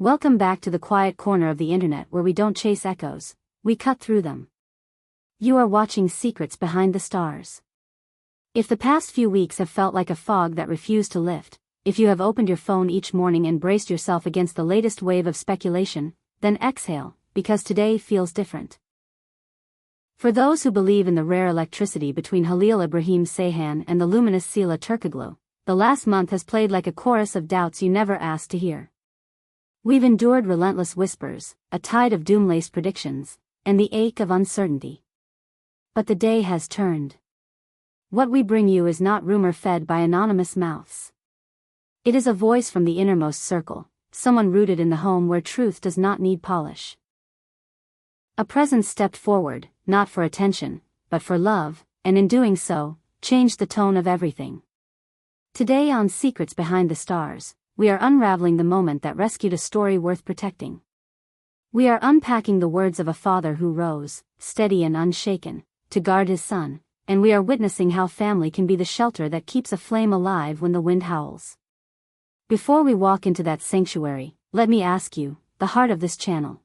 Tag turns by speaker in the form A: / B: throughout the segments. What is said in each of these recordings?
A: Welcome back to the quiet corner of the internet where we don't chase echoes, we cut through them. You are watching Secrets Behind the Stars. If the past few weeks have felt like a fog that refused to lift, if you have opened your phone each morning and braced yourself against the latest wave of speculation, then exhale, because today feels different. For those who believe in the rare electricity between Halil Ibrahim Ceyhan and the luminous Sıla Turkishdrama, the last month has played like a chorus of doubts you never asked to hear. We've endured relentless whispers, a tide of doom-laced predictions, and the ache of uncertainty. But the day has turned. What we bring you is not rumor fed by anonymous mouths. It is a voice from the innermost circle, someone rooted in the home where truth does not need polish. A presence stepped forward, not for attention, but for love, and in doing so, changed the tone of everything. Today on Secrets Behind the Stars, we are unraveling the moment that rescued a story worth protecting. We are unpacking the words of a father who rose, steady and unshaken, to guard his son, and we are witnessing how family can be the shelter that keeps a flame alive when the wind howls. Before we walk into that sanctuary, let me ask you, the heart of this channel.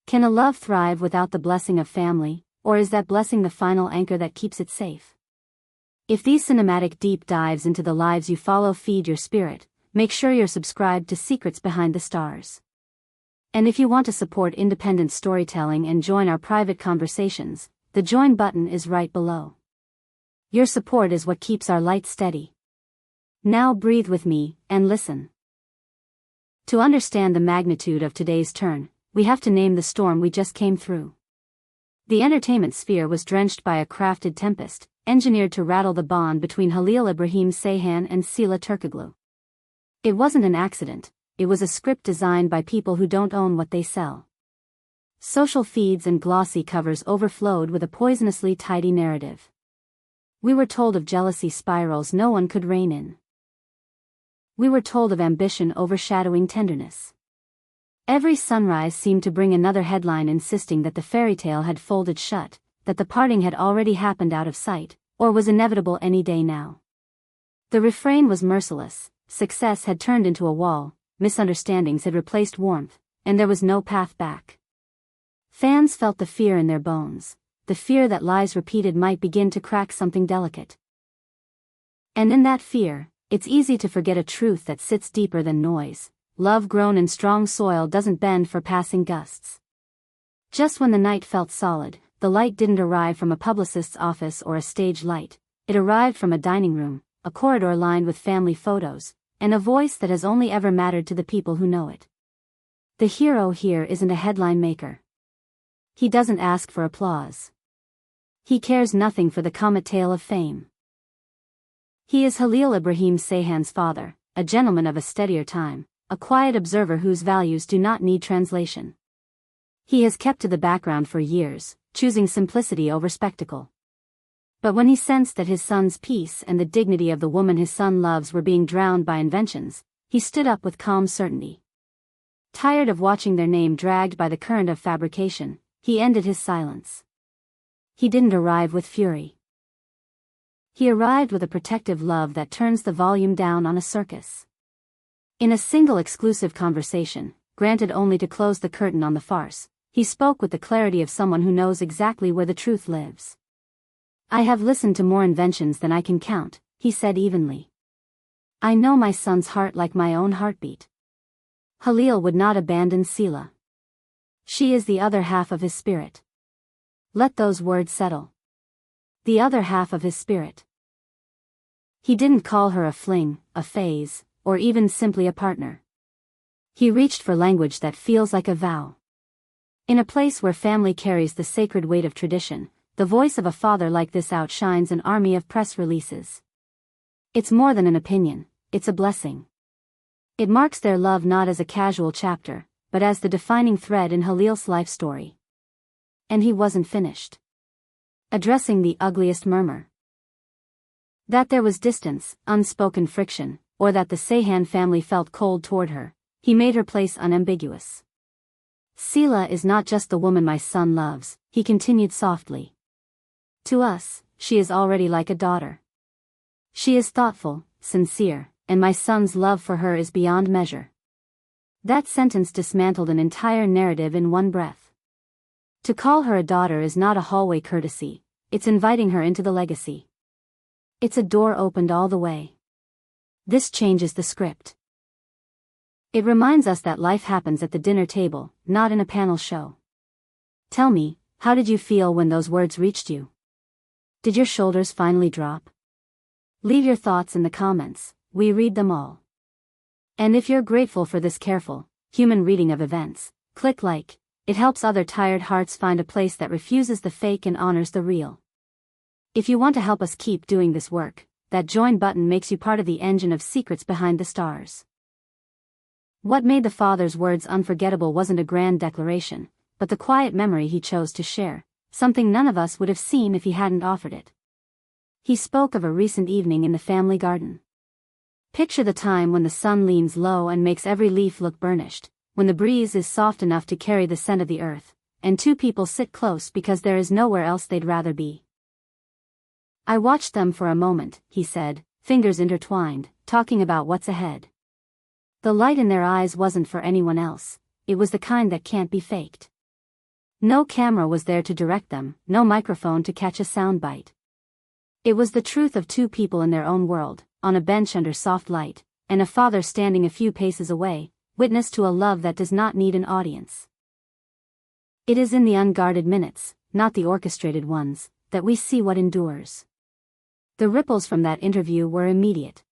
A: Can a love thrive without the blessing of family, or is that blessing the final anchor that keeps it safe? If these cinematic deep dives into the lives you follow feed your spirit, make sure you're subscribed to Secrets Behind the Stars. And if you want to support independent storytelling and join our private conversations, the join button is right below. Your support is what keeps our light steady. Now breathe with me, and listen. To understand the magnitude of today's turn, we have to name the storm we just came through. The entertainment sphere was drenched by a crafted tempest, engineered to rattle the bond between Halil Ibrahim Ceyhan and Sıla Turkishdrama. It wasn't an accident, it was a script designed by people who don't own what they sell. Social feeds and glossy covers overflowed with a poisonously tidy narrative. We were told of jealousy spirals no one could rein in. We were told of ambition overshadowing tenderness. Every sunrise seemed to bring another headline insisting that the fairy tale had folded shut, that the parting had already happened out of sight, or was inevitable any day now. The refrain was merciless, success had turned into a wall, misunderstandings had replaced warmth, and there was no path back. Fans felt the fear in their bones, the fear that lies repeated might begin to crack something delicate. And in that fear, it's easy to forget a truth that sits deeper than noise. Love grown in strong soil doesn't bend for passing gusts. Just when the night felt solid, the light didn't arrive from a publicist's office or a stage light, it arrived from a dining room, a corridor lined with family photos, and a voice that has only ever mattered to the people who know it. The hero here isn't a headline maker. He doesn't ask for applause. He cares nothing for the comet tail of fame. He is Halil Ibrahim Ceyhan's father, a gentleman of a steadier time, a quiet observer whose values do not need translation. He has kept to the background for years, choosing simplicity over spectacle. But when he sensed that his son's peace and the dignity of the woman his son loves were being drowned by inventions, he stood up with calm certainty. Tired of watching their name dragged by the current of fabrication, he ended his silence. He didn't arrive with fury. He arrived with a protective love that turns the volume down on a circus. In a single exclusive conversation, granted only to close the curtain on the farce, he spoke with the clarity of someone who knows exactly where the truth lives. I have listened to more inventions than I can count, he said evenly. I know my son's heart like my own heartbeat. Halil would not abandon Sıla. She is the other half of his spirit. Let those words settle. The other half of his spirit. He didn't call her a fling, a phase, or even simply a partner. He reached for language that feels like a vow. In a place where family carries the sacred weight of tradition, the voice of a father like this outshines an army of press releases. It's more than an opinion, it's a blessing. It marks their love not as a casual chapter, but as the defining thread in Halil's life story. And he wasn't finished. Addressing the ugliest murmur. That there was distance, unspoken friction, or that the Ceyhan family felt cold toward her, he made her place unambiguous. Sıla is not just the woman my son loves, he continued softly. To us, she is already like a daughter. She is thoughtful, sincere, and my son's love for her is beyond measure. That sentence dismantled an entire narrative in one breath. To call her a daughter is not a hallway courtesy, it's inviting her into the legacy. It's a door opened all the way. This changes the script. It reminds us that life happens at the dinner table, not in a panel show. Tell me, how did you feel when those words reached you? Did your shoulders finally drop? Leave your thoughts in the comments, we read them all. And if you're grateful for this careful, human reading of events, click like. It helps other tired hearts find a place that refuses the fake and honors the real. If you want to help us keep doing this work, that join button makes you part of the engine of secrets behind the stars. What made the father's words unforgettable wasn't a grand declaration, but the quiet memory he chose to share, something none of us would have seen if he hadn't offered it. He spoke of a recent evening in the family garden. Picture the time when the sun leans low and makes every leaf look burnished, when the breeze is soft enough to carry the scent of the earth, and two people sit close because there is nowhere else they'd rather be. I watched them for a moment, he said, fingers intertwined, talking about what's ahead. The light in their eyes wasn't for anyone else, it was the kind that can't be faked. No camera was there to direct them, no microphone to catch a soundbite. It was the truth of two people in their own world, on a bench under soft light, and a father standing a few paces away, witness to a love that does not need an audience. It is in the unguarded minutes, not the orchestrated ones, that we see what endures. The ripples from that interview were immediate.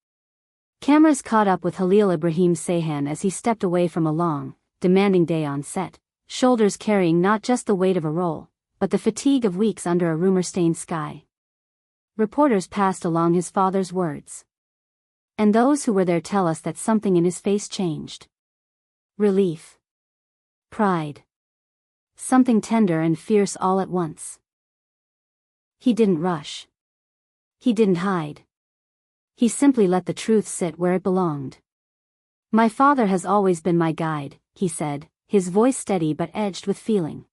A: Cameras caught up with Ibrahim Ceyhan as he stepped away from a long, demanding day on set, shoulders carrying not just the weight of a role, but the fatigue of weeks under a rumor-stained sky. Reporters passed along his father's words. And those who were there tell us that something in his face changed. Relief. Pride. Something tender and fierce all at once. He didn't rush. He didn't hide. He simply let the truth sit where it belonged. My father has always been my guide, he said, his voice steady but edged with feeling.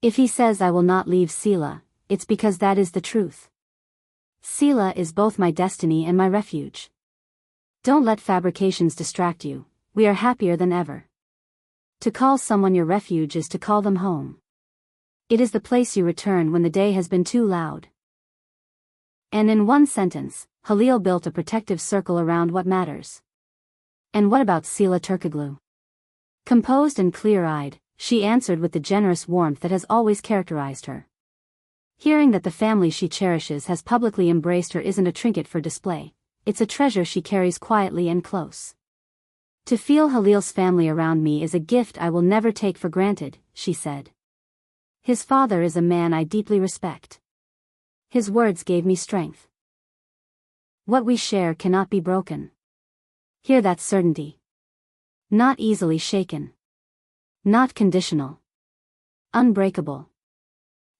A: If he says I will not leave Sıla, it's because that is the truth. Sıla is both my destiny and my refuge. Don't let fabrications distract you. We are happier than ever. To call someone your refuge is to call them home. It is the place you return when the day has been too loud. And in one sentence, Halil built a protective circle around what matters. And what about Sıla Turkoglu? Composed and clear-eyed, she answered with the generous warmth that has always characterized her. Hearing that the family she cherishes has publicly embraced her isn't a trinket for display, it's a treasure she carries quietly and close. To feel Halil's family around me is a gift I will never take for granted, she said. His father is a man I deeply respect. His words gave me strength. What we share cannot be broken. Hear that certainty. Not easily shaken. Not conditional. Unbreakable.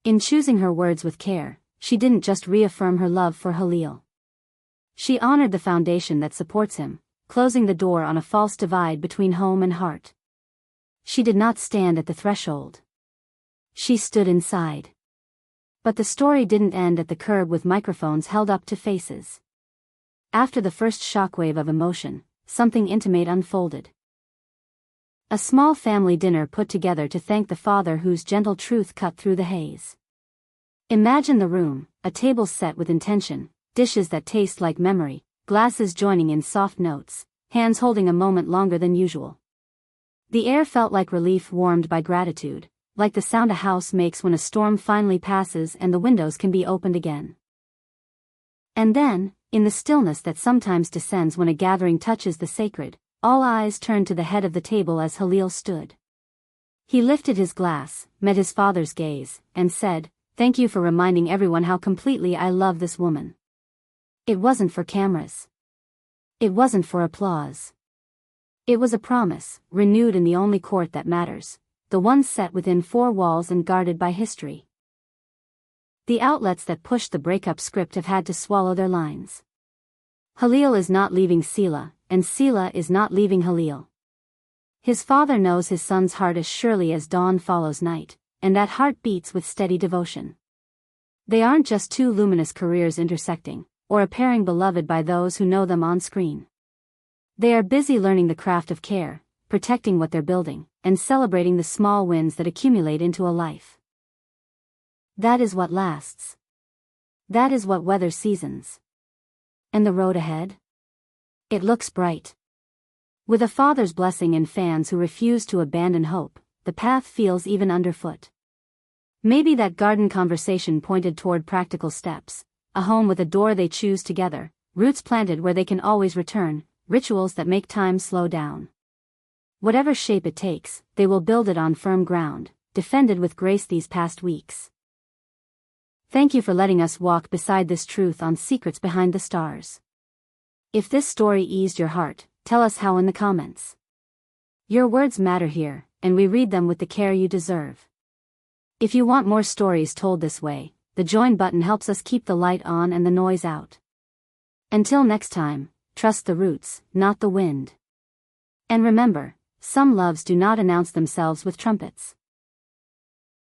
A: In choosing her words with care, she didn't just reaffirm her love for Halil. She honored the foundation that supports him, closing the door on a false divide between home and heart. She did not stand at the threshold. She stood inside. But the story didn't end at the curb with microphones held up to faces. After the first shockwave of emotion, something intimate unfolded. A small family dinner put together to thank the father whose gentle truth cut through the haze. Imagine the room, a table set with intention, dishes that taste like memory, glasses joining in soft notes, hands holding a moment longer than usual. The air felt like relief warmed by gratitude, like the sound a house makes when a storm finally passes and the windows can be opened again. And then, in the stillness that sometimes descends when a gathering touches the sacred, all eyes turned to the head of the table as Halil stood. He lifted his glass, met his father's gaze, and said, "Thank you for reminding everyone how completely I love this woman." It wasn't for cameras. It wasn't for applause. It was a promise, renewed in the only court that matters, the one set within four walls and guarded by history. The outlets that pushed the breakup script have had to swallow their lines. Halil is not leaving Sıla, and Sıla is not leaving Halil. His father knows his son's heart as surely as dawn follows night, and that heart beats with steady devotion. They aren't just two luminous careers intersecting, or a pairing beloved by those who know them on screen. They are busy learning the craft of care, protecting what they're building, and celebrating the small wins that accumulate into a life. That is what lasts. That is what weathers seasons. And the road ahead? It looks bright. With a father's blessing and fans who refuse to abandon hope, the path feels even underfoot. Maybe that garden conversation pointed toward practical steps, a home with a door they choose together, roots planted where they can always return, rituals that make time slow down. Whatever shape it takes, they will build it on firm ground, defended with grace these past weeks. Thank you for letting us walk beside this truth on Secrets Behind the Stars. If this story eased your heart, tell us how in the comments. Your words matter here, and we read them with the care you deserve. If you want more stories told this way, the join button helps us keep the light on and the noise out. Until next time, trust the roots, not the wind. And remember, some loves do not announce themselves with trumpets.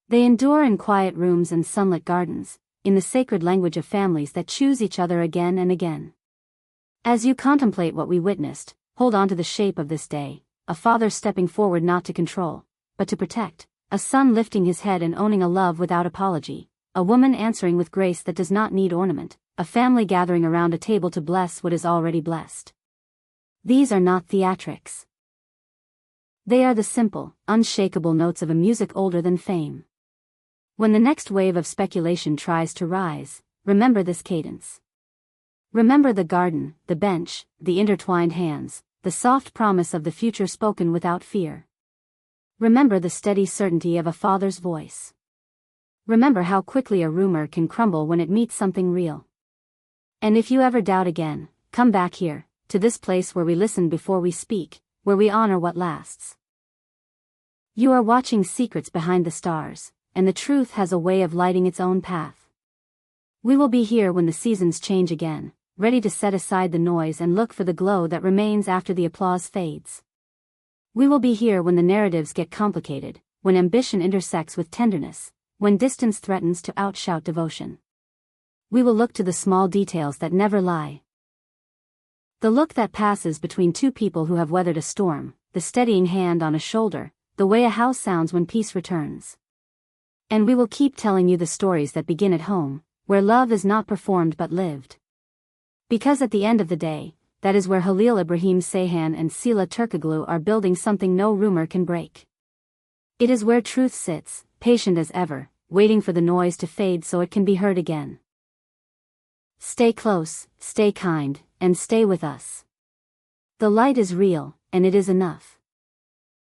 A: They endure in quiet rooms and sunlit gardens, in the sacred language of families that choose each other again and again. As you contemplate what we witnessed, hold on to the shape of this day, a father stepping forward not to control, but to protect, a son lifting his head and owning a love without apology, a woman answering with grace that does not need ornament, a family gathering around a table to bless what is already blessed. These are not theatrics. They are the simple, unshakable notes of a music older than fame. When the next wave of speculation tries to rise, remember this cadence. Remember the garden, the bench, the intertwined hands, the soft promise of the future spoken without fear. Remember the steady certainty of a father's voice. Remember how quickly a rumor can crumble when it meets something real. And if you ever doubt again, come back here, to this place where we listen before we speak, where we honor what lasts. You are watching Secrets Behind the Stars, and the truth has a way of lighting its own path. We will be here when the seasons change again, ready to set aside the noise and look for the glow that remains after the applause fades. We will be here when the narratives get complicated, when ambition intersects with tenderness, when distance threatens to outshout devotion. We will look to the small details that never lie. The look that passes between two people who have weathered a storm, the steadying hand on a shoulder, the way a house sounds when peace returns. And we will keep telling you the stories that begin at home, where love is not performed but lived. Because at the end of the day, that is where Halil Ibrahim Ceyhan and Sıla Turkishdrama are building something no rumor can break. It is where truth sits, patient as ever, waiting for the noise to fade so it can be heard again. Stay close, stay kind, and stay with us. The light is real, and it is enough.